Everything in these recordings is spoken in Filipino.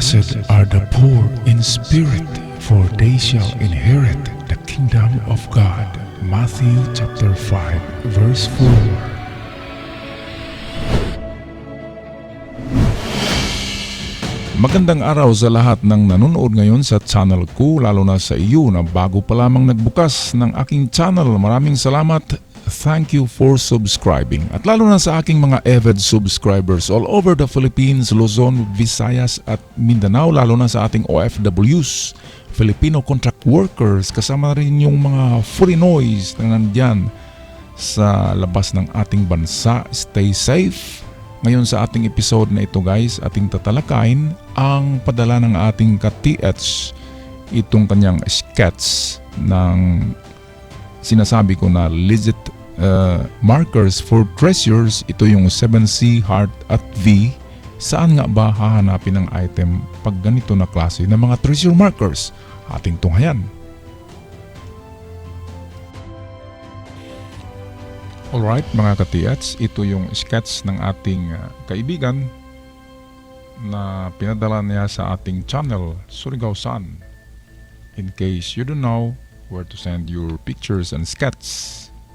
Blessed are the poor in spirit, for they shall inherit the kingdom of God. Matthew chapter 5, verse 4. Magandang araw sa lahat ng nanonood ngayon sa channel ko, lalo na sa iyo na bago pa lamang nagbukas ng aking channel. Maraming salamat. Thank you for subscribing. At lalo na sa aking mga avid subscribers all over the Philippines, Luzon, Visayas at Mindanao, lalo na sa ating OFWs, Filipino contract workers, kasama rin yung mga foreignoys na nandyan sa labas ng ating bansa. Stay safe. Ngayon sa ating episode na ito guys, ating tatalakayin ang padala ng ating ka-TH, itong kanyang sketch ng sinasabi ko na legit markers for treasures. Ito yung 7C, heart at V. Saan nga ba hahanapin ang item pag ganito na klase ng mga treasure markers? Ating tunghayan. Alright mga ka-TH, ito yung sketch ng ating kaibigan na pinadala niya sa ating channel, Surigao-san. In case you don't know where to send your pictures and sketch,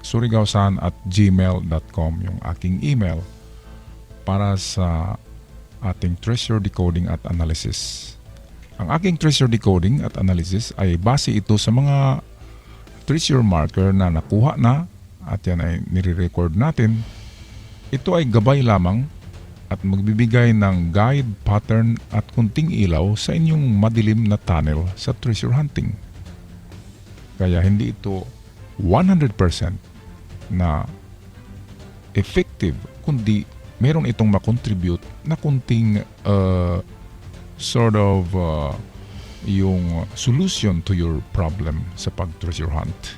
surigao-san@gmail.com yung aking email para sa ating treasure decoding at analysis. Ang aking treasure decoding at analysis ay base ito sa mga treasure marker na nakuha na at yan ay nire-record natin. Ito ay gabay lamang at magbibigay ng guide, pattern at kunting ilaw sa inyong madilim na tunnel sa treasure hunting. Kaya hindi ito 100% na effective, kundi meron itong makontribute na kunting yung solution to your problem sa pag-treasure hunt.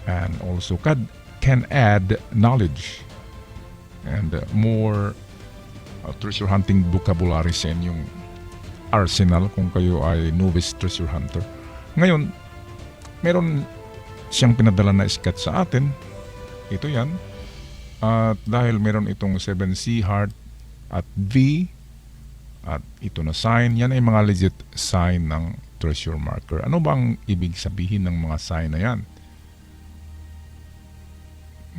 And also can add knowledge and more treasure hunting vocabulary sa inyong arsenal kung kayo ay novice treasure hunter. Ngayon, meron siyang pinadala na sketch sa atin. Ito yan. At dahil meron itong 7C, heart at V at ito na sign, yan ay mga legit sign ng treasure marker. Ano bang ibig sabihin ng mga sign na yan?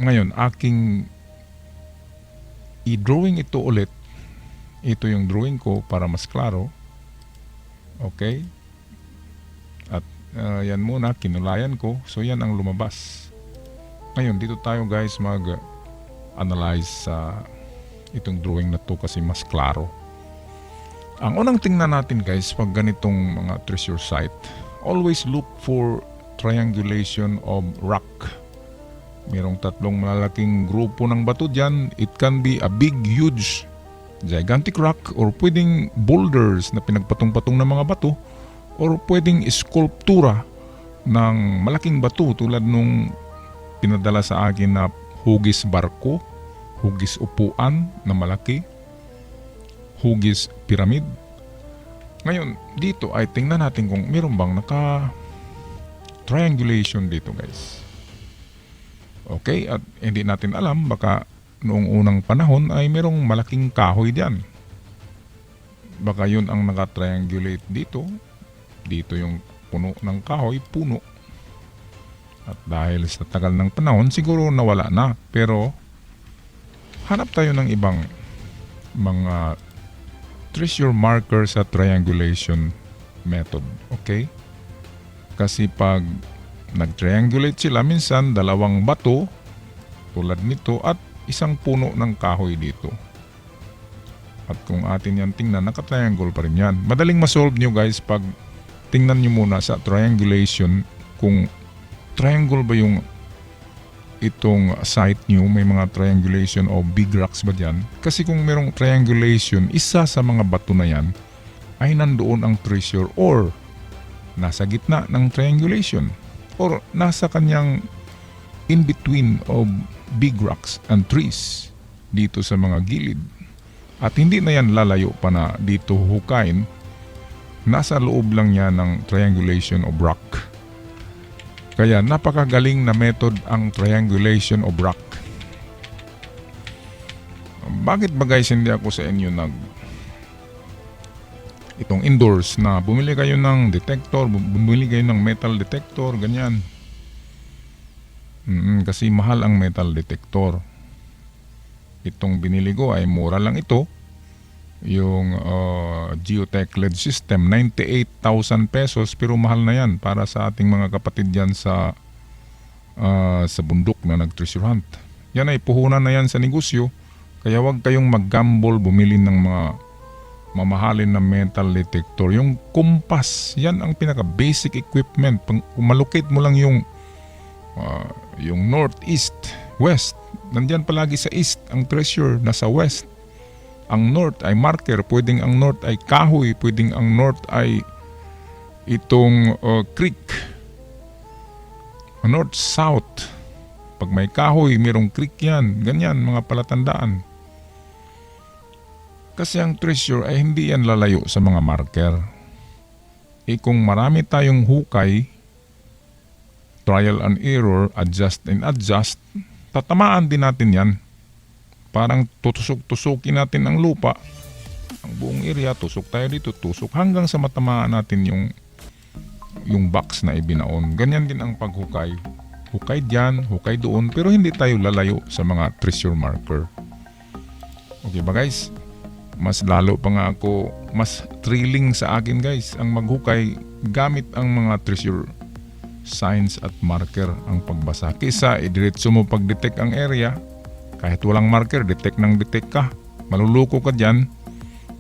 Ngayon, aking i-drawing ito ulit. Ito yung drawing ko para mas klaro. Okay? At yan muna, kinulayan ko. So yan ang lumabas. Ngayon, dito tayo guys mag-analyze sa itong drawing na to kasi mas klaro. Ang unang tingnan natin guys, pag ganitong mga treasure site, always look for triangulation of rock. Merong tatlong malalaking grupo ng bato dyan. It can be a big, huge, gigantic rock or pwedeng boulders na pinagpatong-patong ng mga bato or pwedeng skulptura ng malaking bato tulad nung pinadala sa akin na hugis barko, hugis upuan na malaki, hugis pyramid. Ngayon, dito ay tingnan natin kung meron bang naka-triangulation dito guys. Okay, at hindi natin alam, baka noong unang panahon ay merong malaking kahoy diyan. Baka yun ang naka-triangulate dito. Dito yung puno ng kahoy, puno. At dahil sa tagal ng panahon, siguro nawala na. Pero hanap tayo ng ibang mga treasure marker sa triangulation method. Okay? Kasi pag nag-triangulate sila, minsan dalawang bato tulad nito at isang puno ng kahoy dito. At kung atin yan tingnan, naka-triangle pa rin yan. Madaling masolve nyo guys pag tingnan nyo muna sa triangulation kung triangle ba yung itong site nyo, may mga triangulation o big rocks ba dyan. Kasi kung merong triangulation, isa sa mga bato na yan ay nandoon ang treasure or nasa gitna ng triangulation or nasa kanyang in between of big rocks and trees dito sa mga gilid. At hindi na yan lalayo pa na dito hukain. Nasa loob lang yan ng triangulation of rock. Kaya napakagaling na method ang triangulation of rock. Bakit ba guys hindi ako sa inyo itong indoors na bumili kayo ng detector, bumili kayo ng metal detector, ganyan. Kasi mahal ang metal detector. Itong binili ko ay mura lang ito. Yung Geotech LED system, 98,000 pesos, pero mahal na yan para sa ating mga kapatid dyan sa bundok na nag-treasure hunt. Yan ay puhunan na yan sa negosyo. Kaya wag kayong mag-gamble bumili ng mga mamahalin na metal detector. Yung compass, yan ang pinaka-basic equipment. Kung malocate mo lang yung north, east, west, nandyan palagi sa east. Ang treasure nasa west. Ang north ay marker, pwedeng ang north ay kahoy, pwedeng ang north ay itong creek. North, south. Pag may kahoy, mayroong creek yan. Ganyan, mga palatandaan. Kasi ang treasure ay hindi yan lalayo sa mga marker. Kung marami tayong hukay, trial and error, adjust and adjust, tatamaan din natin yan. Parang tutusok-tusukin natin ang lupa, ang buong area, tusok tayo dito, tusok hanggang sa matamaan natin yung box na ibinaon. Ganyan din ang paghukay. Hukay dyan, hukay doon, pero hindi tayo lalayo sa mga treasure marker. Okay ba guys? Mas lalo pa nga ako, mas thrilling sa akin guys, ang maghukay gamit ang mga treasure signs at marker ang pagbasa. Kisa idiretso mo pag-detect ang area, kahit walang marker, detect ka. Maluluko ka dyan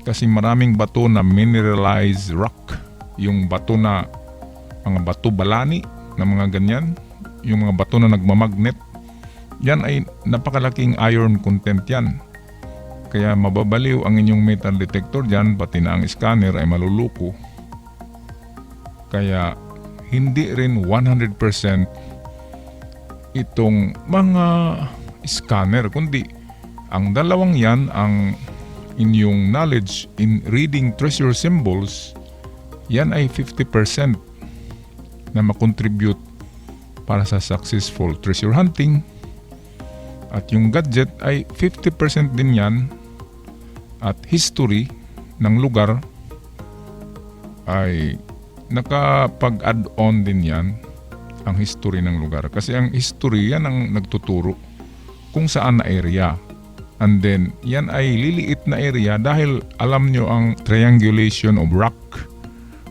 kasi maraming bato na mineralized rock. Yung bato na, mga bato balani na mga ganyan, yung mga bato na nagmamagnet, yan ay napakalaking iron content yan. Kaya mababaliw ang inyong metal detector dyan, pati na ang scanner ay maluluko. Kaya hindi rin 100% itong mga scanner, kundi ang dalawang yan, ang inyong knowledge in reading treasure symbols, yan ay 50% na makontribute para sa successful treasure hunting. At yung gadget ay 50% din yan. At history ng lugar ay nakapag-add on din yan, ang history ng lugar. Kasi ang history yan ang nagtuturo kung saan na area. And then yan ay liliit na area dahil alam nyo ang triangulation of rock.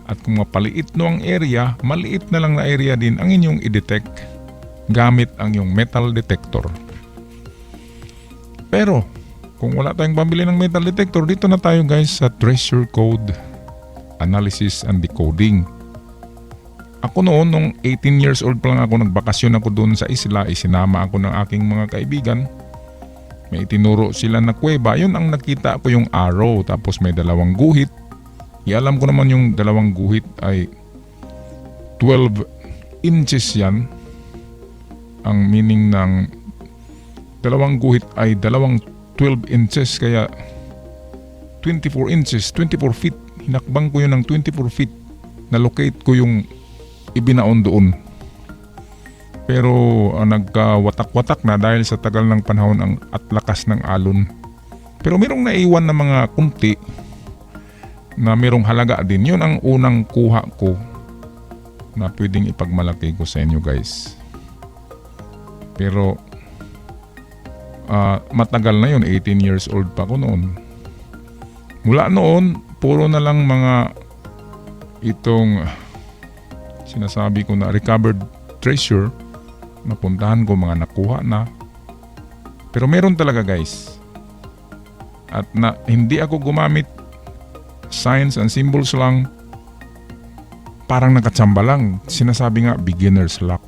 At kung mapaliit no ang area, maliit na lang na area din ang inyong i-detect gamit ang yung metal detector. Pero kung wala tayong pambili ng metal detector, dito na tayo guys sa treasure code analysis and decoding. Ako noon, nung 18 years old pa lang ako, nagbakasyon ako doon sa isla, isinama ako ng aking mga kaibigan. May itinuro sila na kuweba, yun ang nakita ko yung arrow, tapos may dalawang guhit. Ialam ko naman yung dalawang guhit ay 12 inches yan. Ang meaning ng dalawang guhit ay dalawang 12 inches, kaya 24 inches, 24 feet. Hinakbang ko yun ng 24 feet. Na-locate ko yung ibinaon doon. Pero nagkawatak-watak na dahil sa tagal ng panahon at lakas ng alon. Pero mayroong naiwan na mga kunti na mayroong halaga din. Yun ang unang kuha ko na pwedeng ipagmalaki ko sa inyo guys. Pero matagal na yun, 18 years old pa ako noon. Mula noon, puro na lang mga itong sinasabi ko na recovered treasure, napuntahan ko, mga nakuha na. Pero meron talaga guys. At na hindi ako gumamit signs and symbols lang, parang nakatsamba lang. Sinasabi nga beginner's luck.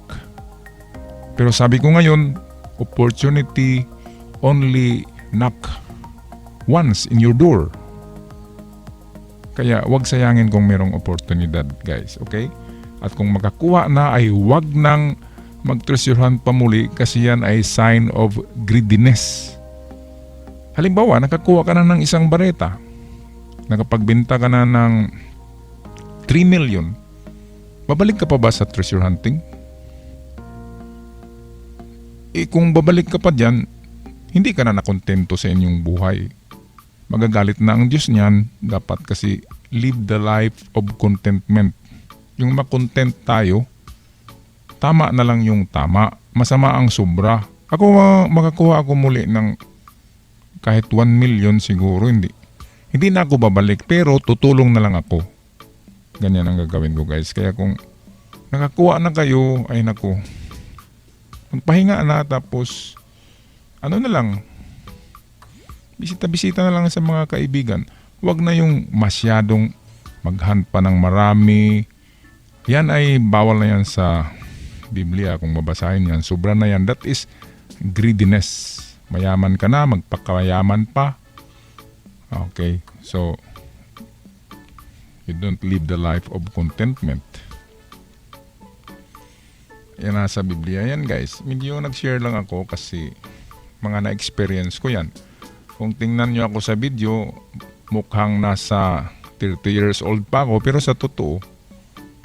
Pero sabi ko ngayon, opportunity only knock once in your door. Kaya wag sayangin kung merong oportunidad guys, okay? At kung makakuha na ay wag nang mag-treasure hunt pa muli kasi yan ay sign of greediness. Halimbawa, nakakuha ka na ng isang bareta, nakapagbenta ka na ng 3 million, babalik ka pa ba sa treasure hunting? Kung babalik ka pa dyan, hindi ka na nakontento sa inyong buhay. Magagalit na ang Diyos niyan. Dapat kasi live the life of contentment. Yung makontent tayo, tama na lang yung tama. Masama ang sobra. Ako makakuha ako muli ng kahit 1 million siguro, hindi na ako babalik pero tutulong na lang ako. Ganyan ang gagawin ko guys. Kaya kung nakakuha na kayo, ay naku, magpahinga na tapos ano na lang, bisita-bisita na lang sa mga kaibigan. Huwag na yung masyadong maghunt pa ng marami. Yan ay bawal na yan sa Biblia kung babasahin yan. Sobra na yan. That is greediness. Mayaman ka na, magpakayaman pa. Okay, so you don't live the life of contentment. Yan nasa Biblia yan guys. Medyo nag-share lang ako kasi mga na-experience ko yan. Kung tingnan nyo ako sa video, mukhang nasa 30 years old pa ako. Pero sa totoo,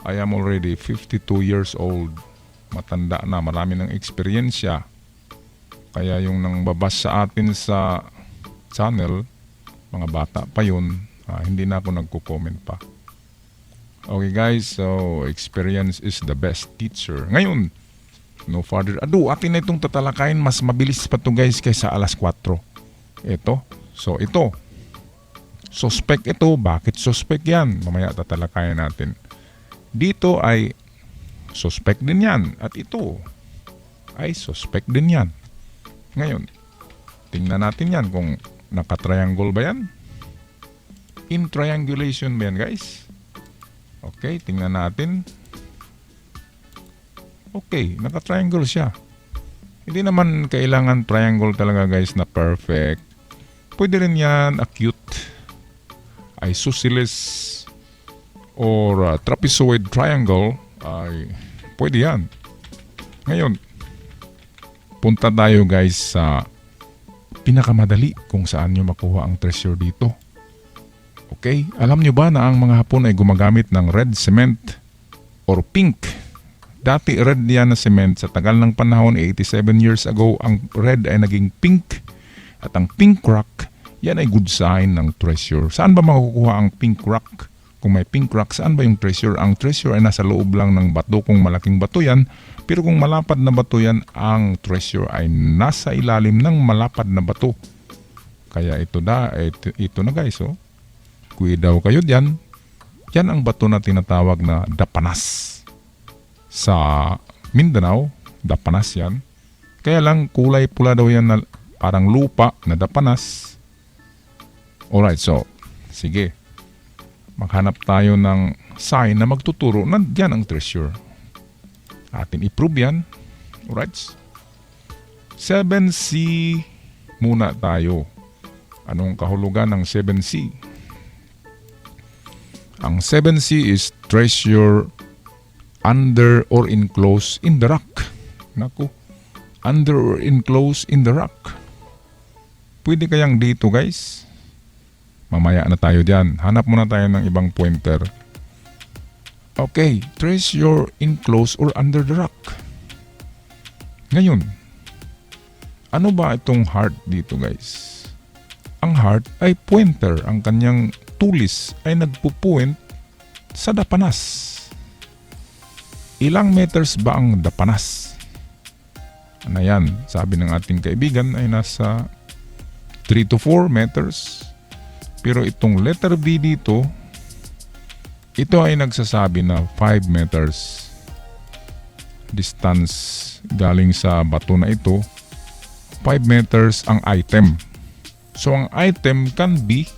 I am already 52 years old. Matanda na, marami ng eksperyensya. Kaya yung nang babas sa atin sa channel, mga bata pa yun, hindi na ako nagko-comment pa. Okay guys, so experience is the best teacher. Ngayon, no further ado, atin na itong tatalakayin. Mas mabilis pa to guys kaysa alas 4. Ito, so ito. Suspect ito. Bakit suspect yan? Mamaya tatalakayin natin. Dito ay suspect din yan. At ito ay suspect din yan. Ngayon, tingnan natin yan kung naka-triangle ba yan? In triangulation ba yan guys? Okay, tingnan natin. Okay, naka-triangle siya. Hindi naman kailangan triangle talaga guys na perfect. Pwede rin yan acute, isosceles, or trapezoid triangle. Ay, pwede yan. Ngayon, punta tayo guys sa pinakamadali kung saan nyo makuha ang treasure dito. Okay, alam nyo ba na ang mga Hapon ay gumagamit ng red cement or pink? Dati red yan na cement. Sa tagal ng panahon, 87 years ago, ang red ay naging pink. At ang pink rock, yan ay good sign ng treasure. Saan ba makukuha ang pink rock? Kung may pink rock, saan ba yung treasure? Ang treasure ay nasa loob lang ng bato kung malaking bato yan. Pero kung malapad na bato yan, ang treasure ay nasa ilalim ng malapad na bato. Kaya ito na guys, oh. Kuwi daw kayo diyan. Yan ang bato na tinatawag na dapanas. Sa Mindanao, dapanas yan. Kaya lang kulay pula daw yan na parang lupa na dapanas. Alright, so sige. Maghanap tayo ng sign na magtuturo na diyan ang treasure. Atin i-prove yan. Alright. 7C muna tayo. Anong kahulugan ng 7C? Ang 7C is treasure under or enclosed in the rock. Naku, under or enclosed in the rock. Pwede kayang dito guys? Mamaya na tayo dyan. Hanap muna tayo ng ibang pointer. Okay, treasure enclosed or under the rock. Ngayon, ano ba itong heart dito guys? Ang heart ay pointer. Ang kanyang tulis ay nagpupuwent sa dapanas. Ilang meters ba ang dapanas? Ano yan? Sabi ng ating kaibigan ay nasa 3 to 4 meters. Pero itong letter B dito, ito ay nagsasabi na 5 meters distance galing sa bato na ito. 5 meters ang item. So ang item can be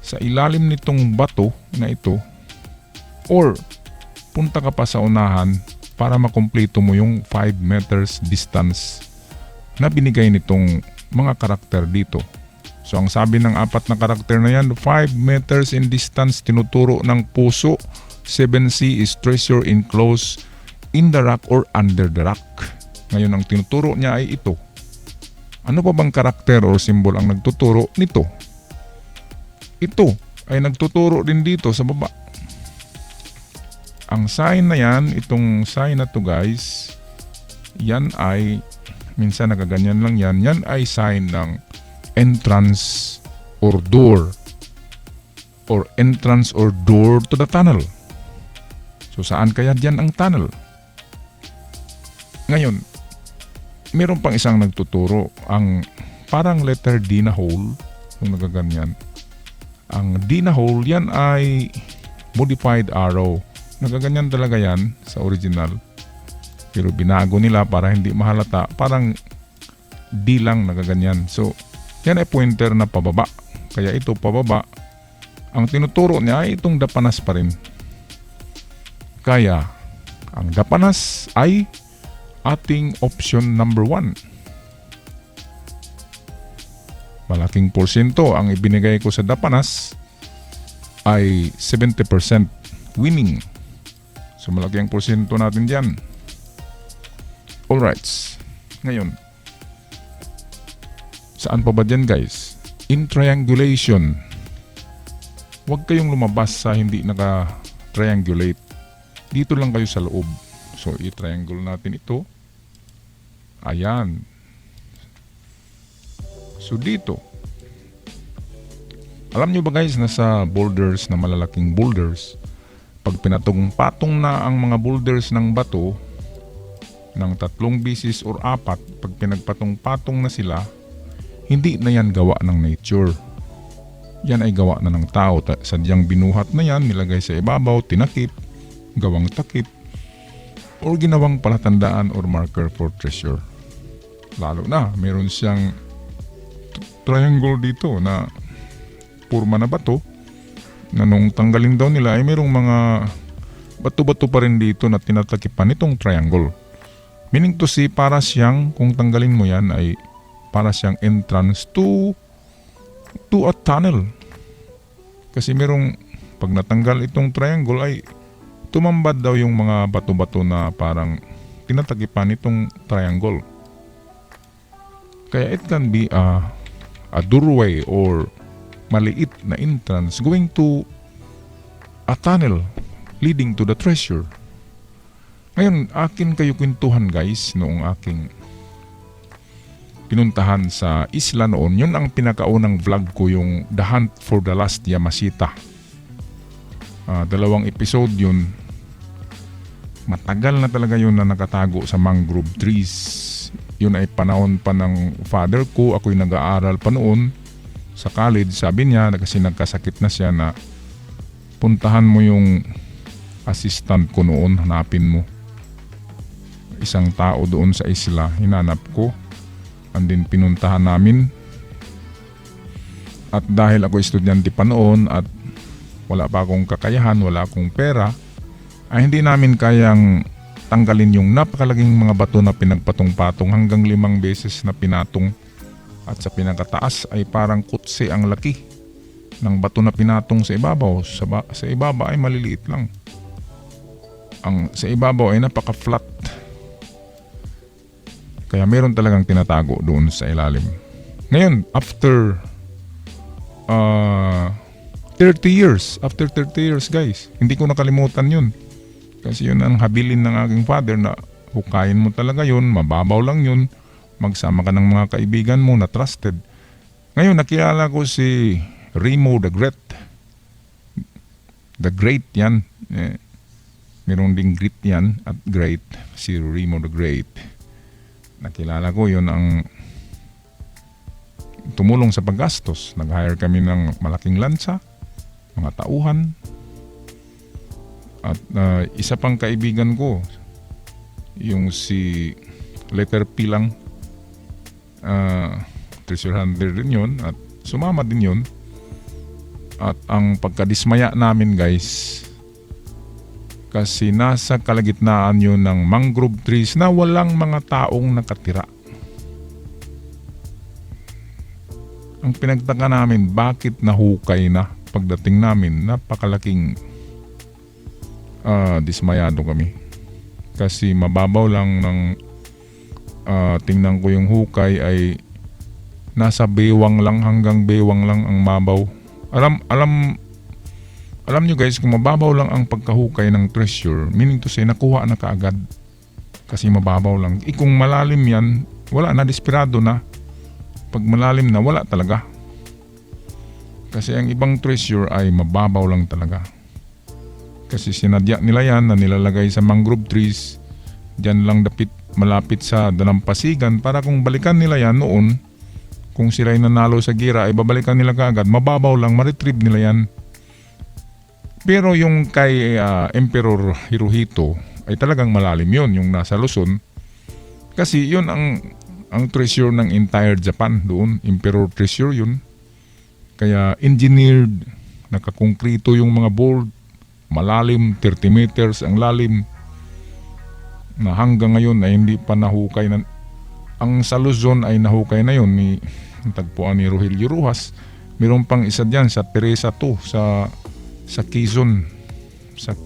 sa ilalim nitong bato na ito or punta ka pa sa unahan para makumpleto mo yung 5 meters distance na binigay nitong mga karakter dito. So ang sabi ng 4 na karakter na yan, 5 meters in distance tinuturo ng puso. 7C is treasure enclosed in the rock or under the rock. Ngayon ang tinuturo niya ay ito. Ano pa bang karakter o symbol ang nagtuturo nito? Ito ay nagtuturo din dito sa baba. Ang sign na yan, itong sign na to guys, yan ay, minsan nagaganyan lang yan, yan ay sign ng entrance or door. or entrance or door to the tunnel. So saan kaya diyan ang tunnel? Ngayon, meron pang isang nagtuturo, ang parang letter D na hole, yung nagaganyan. Ang D na hole, yan ay modified arrow. Nagaganyan talaga yan sa original. Pero binago nila para hindi mahalata. Parang D lang nagaganyan. So, yan ay pointer na pababa. Kaya ito pababa. Ang tinuturo niya ay itong dapanas pa rin. Kaya, ang dapanas ay ating option number 1. Malaking porsyento ang ibinigay ko sa dapanas ay 70% winning. So malaki ang porsyento natin dyan. Alright. Ngayon, saan pa ba dyan guys? In triangulation. Huwag kayong lumabas sa hindi naka-triangulate. Dito lang kayo sa loob. So, i-triangle natin ito. Ayan. So, dito. Alam nyo ba guys, nasa boulders na malalaking boulders, pag pinatong-patong na ang mga boulders ng bato, ng 3 bisis or 4, pag pinagpatong-patong na sila, hindi na yan gawa ng nature. Yan ay gawa na ng tao. Sadyang binuhat na yan, nilagay sa ibabaw, tinakip, gawang takip, or ginawang palatandaan or marker for treasure. Lalo na, meron siyang triangle dito na purma na bato, na nung tanggalin daw nila ay merong mga bato-bato pa rin dito na tinatakipan itong triangle. Meaning to say, para siyang, kung tanggalin mo yan, ay para siyang entrance to a tunnel. Kasi merong, pag natanggal itong triangle ay tumambad daw yung mga bato-bato na parang tinatakipan itong triangle. Kaya it can be a doorway or maliit na entrance going to a tunnel leading to the treasure. Ngayon, akin kayo kwentuhan guys noong aking pinuntahan sa isla noon. Yun ang pinakaunang vlog ko, yung The Hunt for the Last Yamashita. 2 episode yun. Matagal na talaga yun na nakatago sa mangrove trees. Yun ay panahon pa ng father ko. Ako'y nag-aaral pa noon sa college. Sabi niya, kasi nagkasakit na siya, na puntahan mo yung assistant ko noon, hanapin mo. Isang tao doon sa isla, hinanap ko. And then pinuntahan namin. At dahil ako estudyante pa noon at wala pa akong kakayahan, wala akong pera, ay hindi namin kayang tanggalin yung napakalaging mga bato na pinagpatong-patong, hanggang 5 beses na pinatong. At sa pinakataas ay parang kutsi ang laki ng bato na pinatong sa ibabaw. Sa ibabaw ay maliliit lang. Sa ibabaw ay napaka-flat. Kaya meron talagang tinatago doon sa ilalim. Ngayon, after 30 years guys, hindi ko nakalimutan yun. Kasi yun ang habilin ng aking father, na hukayin mo talaga yun, mababaw lang yun, magsama ka ng mga kaibigan mo na trusted. Ngayon, nakilala ko si Remo the Great. The Great yan. Meron ding great yan at great. Si Remo the Great. Nakilala ko, yun ang tumulong sa paggastos. Nag-hire kami ng malaking lansa, mga tauhan. At isa pang kaibigan ko, yung si letter P lang, treasure hunter din yun, at sumama din yun. At ang pagkadismaya namin guys, kasi nasa kalagitnaan yun ng mangrove trees na walang mga taong nakatira. Ang pinagtaka namin, bakit nahukay na? Pagdating namin, napakalaking dismayado kami. Kasi mababaw lang ng tingnan ko yung hukay ay nasa bewang lang, hanggang bewang lang ang mabaw. Alam nyo guys, kung mababaw lang ang pagkahukay ng treasure, meaning to say, nakuha na kaagad. Kasi mababaw lang. Kung malalim yan, wala na, desperado na. Pag malalim na, wala talaga. Kasi ang ibang treasure ay mababaw lang talaga. Kasi sinadya nila yan na nilalagay sa mangrove trees. Diyan lang malapit sa dalampasigan para kung balikan nila yan noon, kung sila'y nanalo sa gira ay babalikan nila kaagad. Mababaw lang, ma-retrieve nila yan. Pero yung kay Emperor Hirohito ay talagang malalim yun, yung nasa Luzon. Kasi yun ang treasure ng entire Japan doon. Emperor treasure yun. Kaya engineered, nakakongkrito yung mga board. Malalim, 30 meters ang lalim. Na hanggang ngayon ay hindi pa nahukay. Ang sa Luzon ay nahukay na yun ni tagpuan ni Rogelio Rojas. Meron pang isa dyan sa Teresa 2 sa Quezon. Sa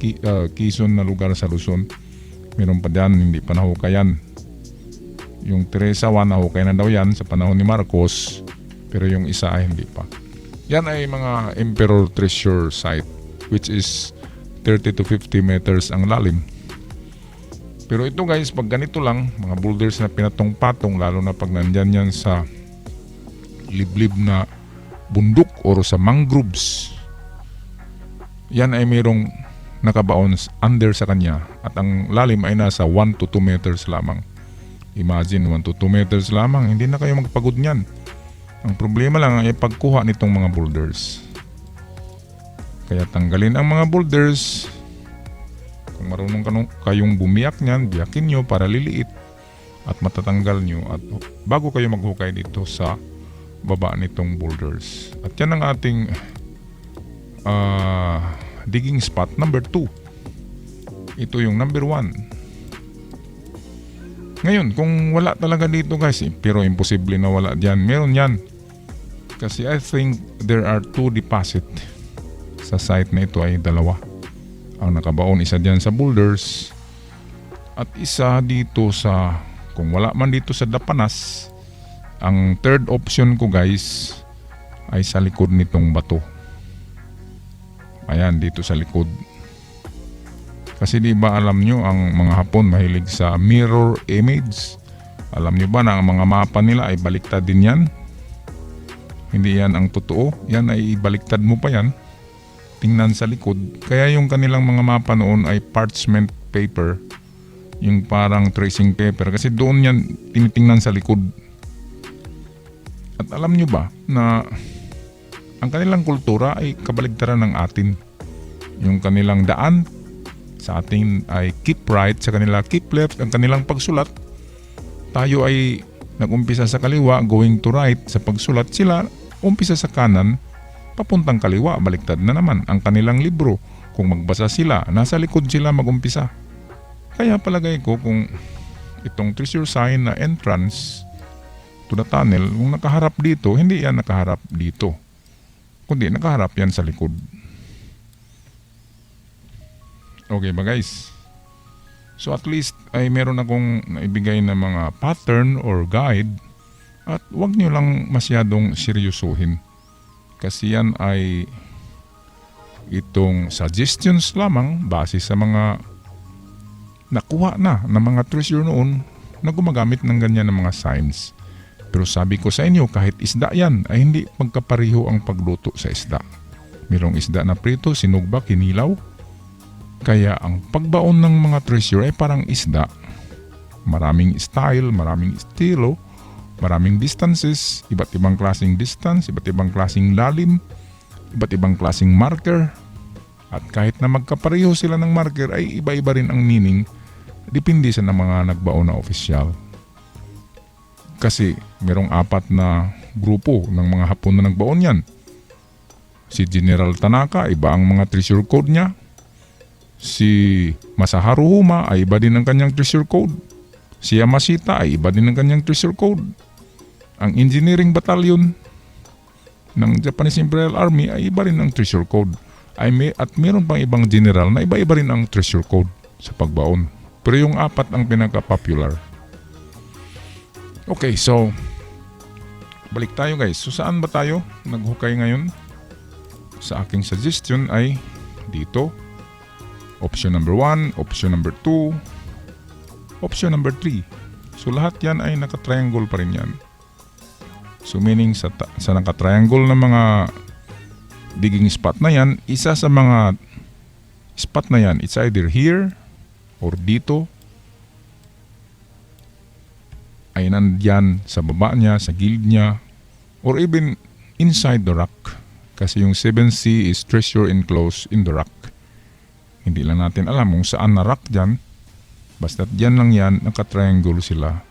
Quezon na lugar sa Luzon. Meron pa dyan, hindi pa nahukayan. Yung Teresa 1 nahukay na daw yan sa panahon ni Marcos. Pero yung isa ay hindi pa. Yan ay mga Emperor Treasure Site, which is 30 to 50 meters ang lalim. Pero ito guys, pag ganito lang, mga boulders na pinatong-patong, lalo na pag nandyan yan sa liblib na bundok or sa mangroves, yan ay mayroong nakabaon under sa kanya at ang lalim ay nasa 1 to 2 meters lamang. Imagine, 1 to 2 meters lamang, hindi na kayo magpagod niyan. Ang problema lang ay pagkuha nitong mga boulders. Kaya tanggalin ang mga boulders. Kung marunong kayong bumiyak niyan, biyakin nyo para liliit at matatanggal nyo. At bago kayo maghukay dito sa baba nitong boulders. At yan ang ating digging spot number 2. Ito yung number 1. Ngayon, kung wala talaga dito guys, pero imposible na wala dyan. Meron yan. Kasi I think there are 2 deposit. Sa site na ito ay 2 ang nakabaon, isa dyan sa boulders at isa dito sa, kung wala man dito sa Dapanas, ang third option ko guys ay sa likod nitong bato. Ayan, dito sa likod. Kasi di ba alam nyo, ang mga Hapon mahilig sa mirror image. Alam nyo ba na ang mga mapa nila ay baliktad din yan? Hindi yan ang totoo, yan ay baliktad mo pa yan. Tingnan sa likod. Kaya yung kanilang mga mapa noon ay parchment paper. Yung parang tracing paper. Kasi doon yan tinitingnan sa likod. At alam nyo ba na ang kanilang kultura ay kabaligtaran ng atin. Yung kanilang daan sa atin ay keep right, sa kanila keep left. Ang kanilang pagsulat, tayo ay nag-umpisa sa kaliwa, going to right. Sa pagsulat sila, umpisa sa kanan, papuntang kaliwa, baliktad na naman. Ang kanilang libro, kung magbasa sila, nasa likod sila magumpisa. Kaya palagay ko kung itong treasure sign na entrance to the tunnel, kung nakaharap dito, hindi yan nakaharap dito. Kundi nakaharap yan sa likod. Okay ba guys? So at least ay meron akong naibigay na mga pattern or guide at wag nyo lang masyadong seryosohin. Kasi yan ay itong suggestions lamang base sa mga nakuha na ng mga treasure noon na gumagamit ng ganyan ng mga signs. Pero sabi ko sa inyo, kahit isda yan ay hindi magkapariho ang pagluto sa isda. Mayroong isda na prito, sinugba, kinilaw. Kaya ang pagbaon ng mga treasure ay parang isda. Maraming style, maraming estilo, maraming distances, iba't ibang klaseng distance, iba't ibang klaseng lalim, iba't ibang klaseng marker. At kahit na magkapareho sila ng marker ay iba-iba rin ang meaning, depende sa mga nagbaon na opisyal. Kasi merong 4 na grupo ng mga Hapon na nagbaon yan. Si General Tanaka, iba ang mga treasure code niya. Si Masaharu Huma ay iba din ang kanyang treasure code. Si Yamashita ay iba din ang kanyang treasure code. Ang engineering battalion ng Japanese Imperial Army ay iba rin ang treasure code. At meron pang ibang general na iba-iba rin ang treasure code sa pagbaon. Pero yung 4 ang pinaka-popular. Okay, so balik tayo guys. So saan ba tayo naghukay ngayon? Sa aking suggestion ay dito. Option number 1, option number 2, option number 3. So lahat yan ay naka-triangle pa rin yan. So meaning sa naka-triangle na mga digging spot na yan, isa sa mga spot na yan, it's either here or dito, ay nandyan sa baba niya, sa gilid niya, or even inside the rock. Kasi yung 7C is treasure enclosed in the rock. Hindi lang natin alam kung saan na rock dyan. Basta't dyan lang yan, naka-triangle sila.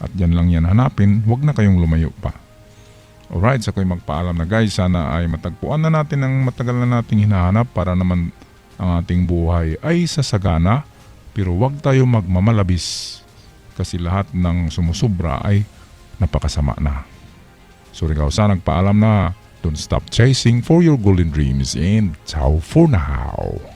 At dyan lang yan hanapin, huwag na kayong lumayo pa. Alright, so ako'y magpaalam na guys. Sana ay matagpuan na natin ang matagal na nating hinahanap para naman ang ating buhay ay sasagana. Pero huwag tayo magmamalabis. Kasi lahat ng sumusubra ay napakasama na. So ikaw sana nagpaalam na, don't stop chasing for your golden dreams and ciao for now.